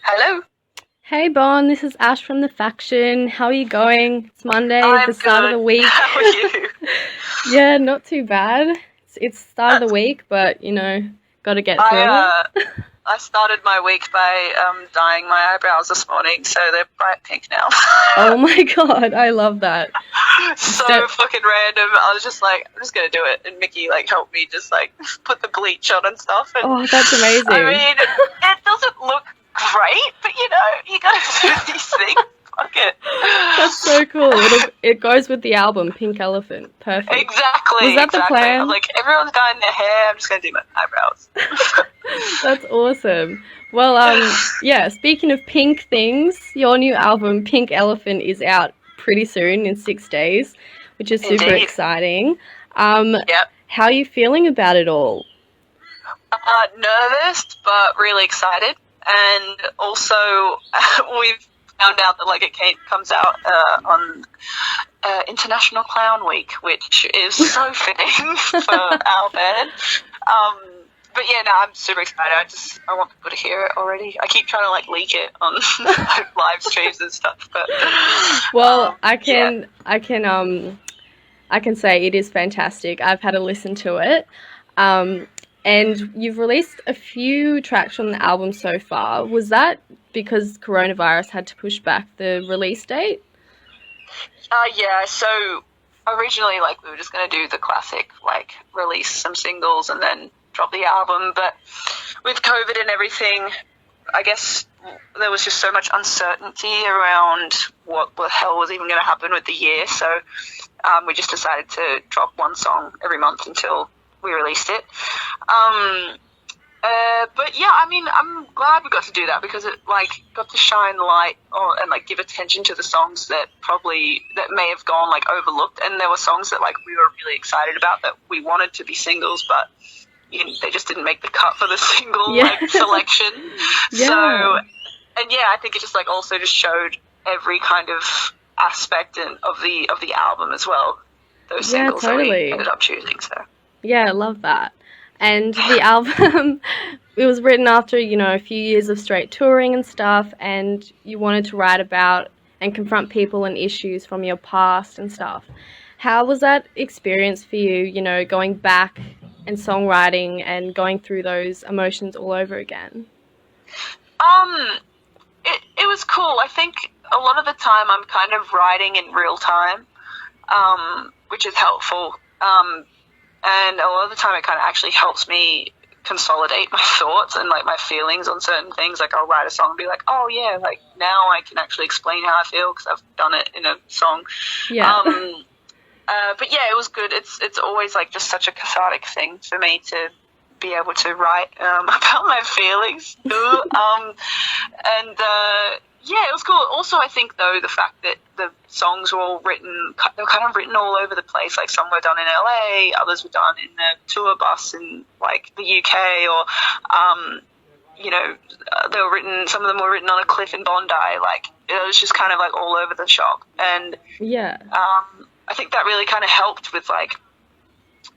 Hello. Hey Bon, this is Ash from the Faction. How are you going? It's Monday, the I'm start of the good. week. How are you? Yeah, not too bad. It's start of the That's, week, but gotta get I through it. I started my week by dyeing my eyebrows this morning, so they're bright pink now. Oh my God, I love that. It's So de- fucking random. I was just like, I'm just gonna do it, and Mickey like helped me just like put the bleach on and stuff. And oh, that's I amazing. mean, it doesn't look great, but you gotta do these things. Fuck it. That's so cool. It goes with the album Pink Elephant. Perfect. Was Exactly, that the exactly. I was plan? like, everyone's dyeing their hair. I'm just gonna do my eyebrows. That's awesome. Well, yeah, speaking of pink things, your new album, Pink Elephant, is out pretty soon in 6 days, which is super Indeed. exciting. Um, Yep. how are you feeling about it all? Nervous, but really excited. And also, we've found out that like comes out on International Clown Week, which is so fitting for our band. Um, but yeah, no, I'm super excited. I want people to hear it already. I keep trying to like leak it on like, live streams and stuff, but Well, yeah, I can say it is fantastic. I've had a listen to it. Um, and you've released a few tracks from the album so far. Was that because coronavirus had to push back the release date? yeah. So originally, like we were just gonna do the classic, like release some singles and then drop the album, but with COVID and everything, I guess there was just so much uncertainty around what the hell was even going to happen with the year. So we just decided to drop one song every month until we released it. Um, but yeah, I mean, I'm glad we got to do that because it like got to shine light on and like give attention to the songs that may have gone like overlooked, and there were songs that like we were really excited about that we wanted to be singles, but they just didn't make the cut for the single Yeah. like selection. So, Yeah. and yeah, I think it just like also just showed every kind of aspect of the album as well. Those Yeah, singles that we totally. ended up choosing. So Yeah, I love that. And the album, it was written after, a few years of straight touring and stuff, and you wanted to write about and confront people and issues from your past and stuff. How was that experience for you, going back and songwriting and going through those emotions all over again? um, it was cool. I think a lot of the time I'm kind of writing in real time, which is helpful. And a lot of the time it kind of actually helps me consolidate my thoughts and like my feelings on certain things. Like I'll write a song and be like, oh yeah, like now I can actually explain how I feel because I've done it in a song. Yeah. Um, but yeah, it was good. It's always like just such a cathartic thing for me to be able to write about my feelings too. And yeah, it was cool. Also, I think though the fact that the songs were all written, they're kind of written all over the place. Like some were done in LA, others were done in a tour bus in like the UK, or they were written. Some of them were written on a cliff in Bondi. Like it was just kind of like all over the shop, and Yeah. I think that really kind of helped with like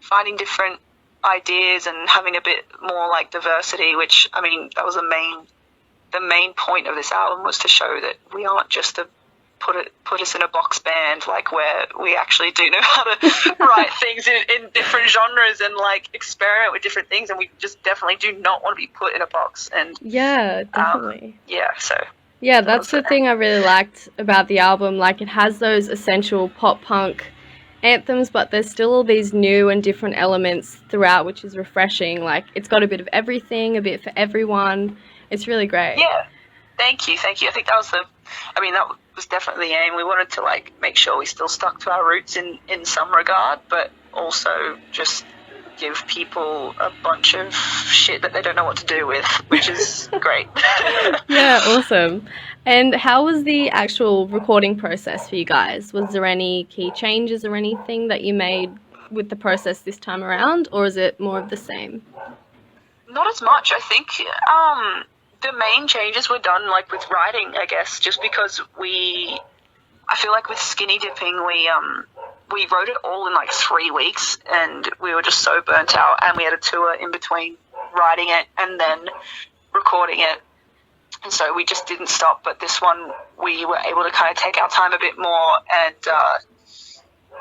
finding different ideas and having a bit more like diversity. Which I mean, that was the main point of this album was to show that we aren't just a put us in a box band, like where we actually do know how to write things in different genres and like experiment with different things, and we just definitely do not want to be put in a box. And Yeah, definitely. yeah, so Yeah, that that's was the thing I really liked about the album. Like, it has those essential pop punk anthems, but there's still all these new and different elements throughout, which is refreshing. Like, it's got a bit of everything, a bit for everyone. It's really great. yeah. Thank you, thank you. I think that was definitely the aim. We wanted to like make sure we still stuck to our roots in some regard, but also just give people a bunch of shit that they don't know what to do with, which is great. Yeah, awesome. And how was the actual recording process for you guys? Was there any key changes or anything that you made with the process this time around, or is it more of the same? Not as much. I think the main changes were done like with writing, I guess, just because I feel like with Skinny Dipping, we wrote it all in like 3 weeks, and we were just so burnt out, and we had a tour in between writing it and then recording it. And so we just didn't stop. But this one, we were able to kind of take our time a bit more. And,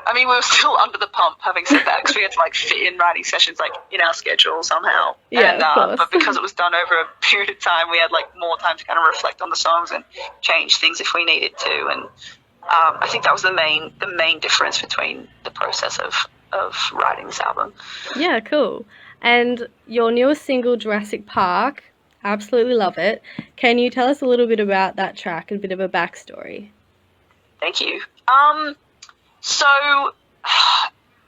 I mean, we were still under the pump, having said that, because we had to, like, fit in writing sessions, like, in our schedule somehow. Yeah, and, of course. But because it was done over a period of time, we had, like, more time to kind of reflect on the songs and change things if we needed to. And I think that was the main difference between the process of writing this album. Yeah, cool. And your newest single, Jurassic Park, absolutely love it. Can you tell us a little bit about that track, a bit of a backstory? Thank you. So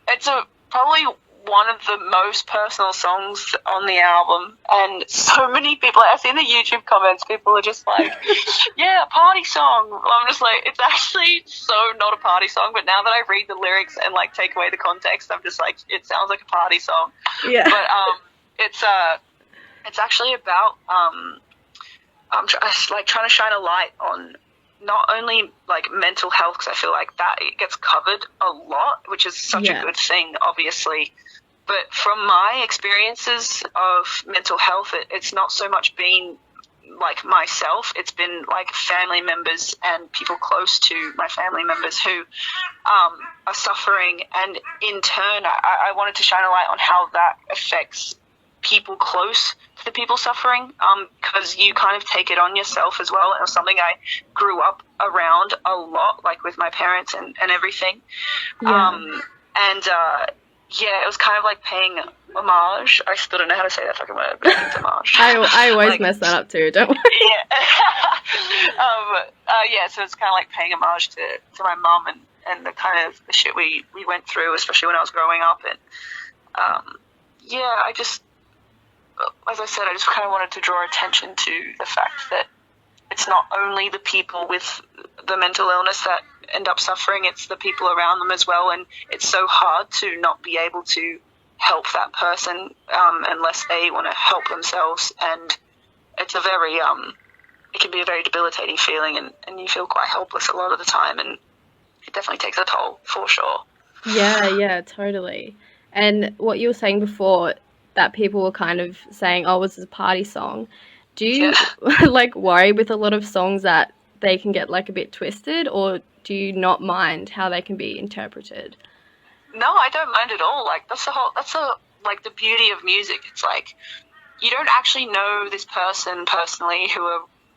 it's probably one of the most personal songs on the album, and so many people, I've seen the YouTube comments, people are just like, yeah, a party song. I'm just like, it's actually so not a party song, but now that I read the lyrics and, like, take away the context, I'm just like, it sounds like a party song. Yeah. But it's actually about trying to shine a light on not only, like, mental health, because I feel like that it gets covered a lot, which is such a good thing, obviously. But from my experiences of mental health, it's not so much been, like, myself. It's been, like, family members and people close to my family members who are suffering. And in turn, I wanted to shine a light on how that affects people close to the people suffering, because you kind of take it on yourself as well. It was something I grew up around a lot, like with my parents and everything. It was kind of like paying homage. I still don't know how to say that fucking word, but I think it's homage. I always mess that up too, don't worry. So it's kind of like paying homage to my mum and the kind of the shit we went through, especially when I was growing up. And I just, as I said, I just kind of wanted to draw attention to the fact that it's not only the people with the mental illness that end up suffering, it's the people around them as well. And it's so hard to not be able to help that person unless they want to help themselves. And it's a very, it can be a very debilitating feeling, and you feel quite helpless a lot of the time. And it definitely takes a toll, for sure. Yeah, totally. And what you were saying before, that people were kind of saying, oh, this is a party song. Do you like worry with a lot of songs that they can get, like, a bit twisted, or do you not mind how they can be interpreted? No, I don't mind at all. Like, that's like the beauty of music. It's like, you don't actually know this person personally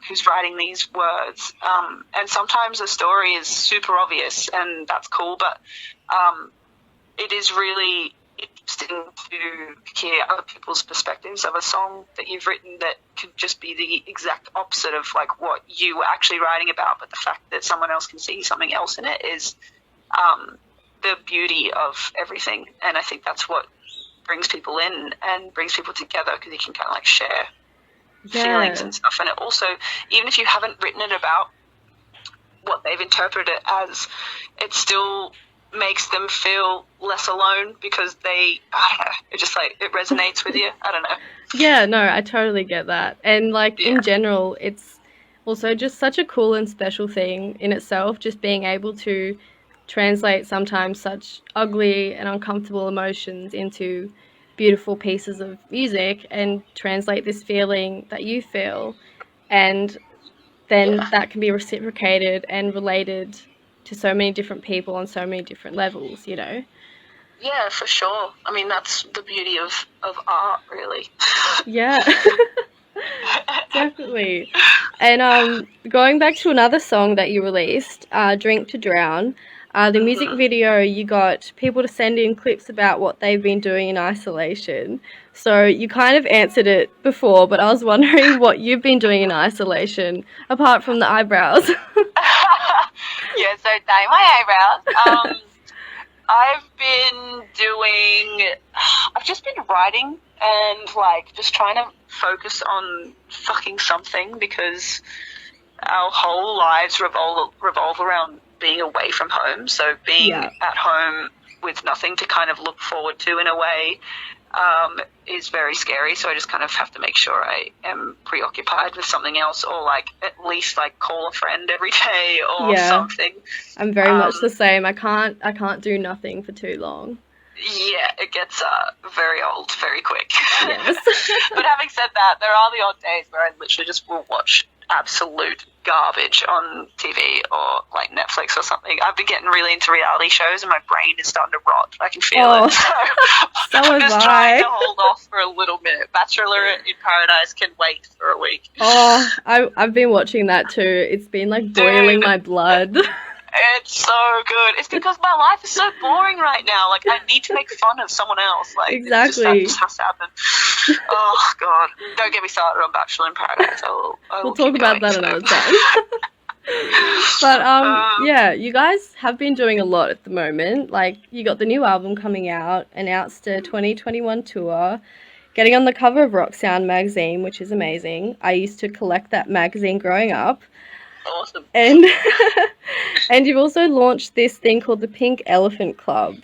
who's writing these words. And sometimes the story is super obvious, and that's cool, but it is really interesting to hear other people's perspectives of a song that you've written that could just be the exact opposite of, like, what you were actually writing about, but the fact that someone else can see something else in it is the beauty of everything. And I think that's what brings people in and brings people together, because you can kind of, like, share feelings and stuff. And it also, even if you haven't written it about what they've interpreted it as, it still makes them feel less alone, because I don't know, it just, like, it resonates with you. I don't know. Yeah, no, I totally get that. And, like, in general, it's also just such a cool and special thing in itself, just being able to translate sometimes such ugly and uncomfortable emotions into beautiful pieces of music and translate this feeling that you feel, and then that can be reciprocated and related to so many different people on so many different levels, you know? Yeah, for sure. I mean, that's the beauty of art, really. Yeah, definitely. And going back to another song that you released, Drink to Drown, the music video, you got people to send in clips about what they've been doing in isolation. So you kind of answered it before, but I was wondering what you've been doing in isolation, apart from the eyebrows. Yeah, so dyeing my eyebrows. I've just been writing and, like, just trying to focus on fucking something, because our whole lives revolve around being away from home. So being at home with nothing to kind of look forward to in a way is very scary. So I just kind of have to make sure I am preoccupied with something else, or, like, at least, like, call a friend every day or something. I'm very much the same. I can't do nothing for too long. Yeah, it gets very old very quick. Yes. But having said that, there are the odd days where I literally just will watch absolute garbage on TV or like Netflix or something. I've been getting really into reality shows and my brain is starting to rot. I can feel it. So so I'm was just I. trying to hold off for a little minute. Bachelorette in Paradise can wait for a week. Oh, I've been watching that too. It's been like boiling Dude, my blood. it's so good. It's because my life is so boring right now. Like, I need to make fun of someone else. Like, Exactly. that just has to happen. Oh, God. Don't get me started on Bachelor in Paradise. I will We'll talk keep about going, that another time. But yeah, you guys have been doing a lot at the moment. Like, you got the new album coming out, announced a 2021 tour, getting on the cover of Rock Sound magazine, which is amazing. I used to collect that magazine growing up. Awesome. And and you've also launched this thing called the Pink Elephant Club.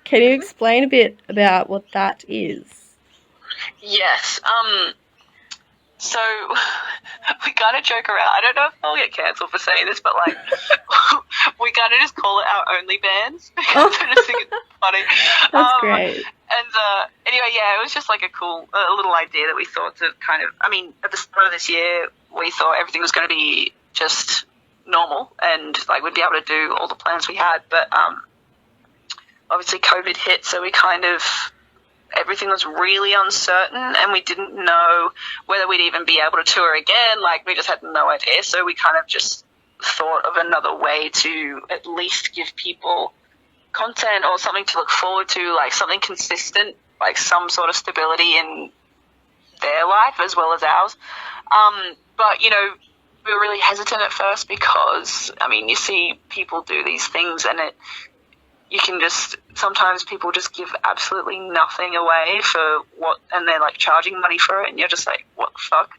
Can you explain a bit about what that is? Yes. So we kind of joke around. I don't know if I'll get cancelled for saying this, but like we kind of just call it our only bands because I just think it's funny. That's great. And anyway, yeah, it was just like a little idea that we thought to kind of. I mean, at the start of this year, we thought everything was going to be just normal and like we'd be able to do all the plans we had, but obviously COVID hit, so we kind of. Everything was really uncertain and we didn't know whether we'd even be able to tour again. Like, we just had no idea. So we kind of just thought of another way to at least give people content or something to look forward to, like something consistent, like some sort of stability in their life as well as ours. But, you know, we were really hesitant at first because, I mean, you see people do these things and you can just, sometimes people just give absolutely nothing away for what, and they're like charging money for it, and you're just like, what the fuck?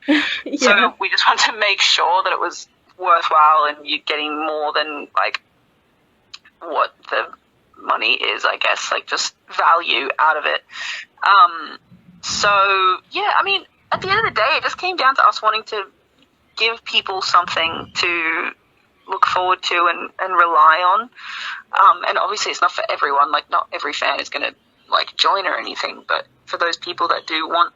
Yeah. So we just wanted to make sure that it was worthwhile and you're getting more than like what the money is, I guess, like just value out of it. So yeah, I mean, at the end of the day, it just came down to us wanting to give people something to look forward to and rely on. And obviously it's not for everyone, like not every fan is going to like join or anything, but for those people that do want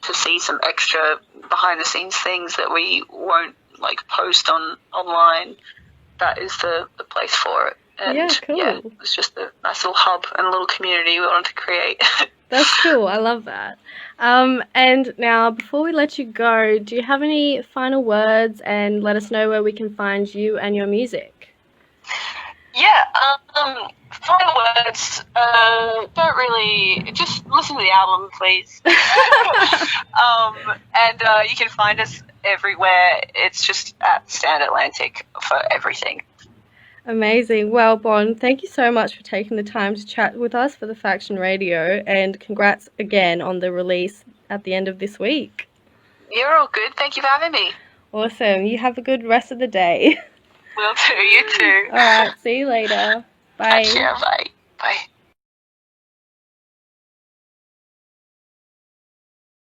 to see some extra behind the scenes things that we won't like post online, that is the place for it. And Yeah, cool. it's just a nice little hub and a little community we wanted to create. That's cool. I love that. And now, before we let you go, do you have any final words and let us know where we can find you and your music? Yeah, final words, don't really, just listen to the album, please. And you can find us everywhere. It's just at Stand Atlantic for everything. Amazing. Well, Bon, thank you so much for taking the time to chat with us for the Faction Radio, and congrats again on the release at the end of this week. You're all good. Thank you for having me. Awesome. You have a good rest of the day. Will do. You too. All right. See you later. Bye. Catch ya. Bye. Bye.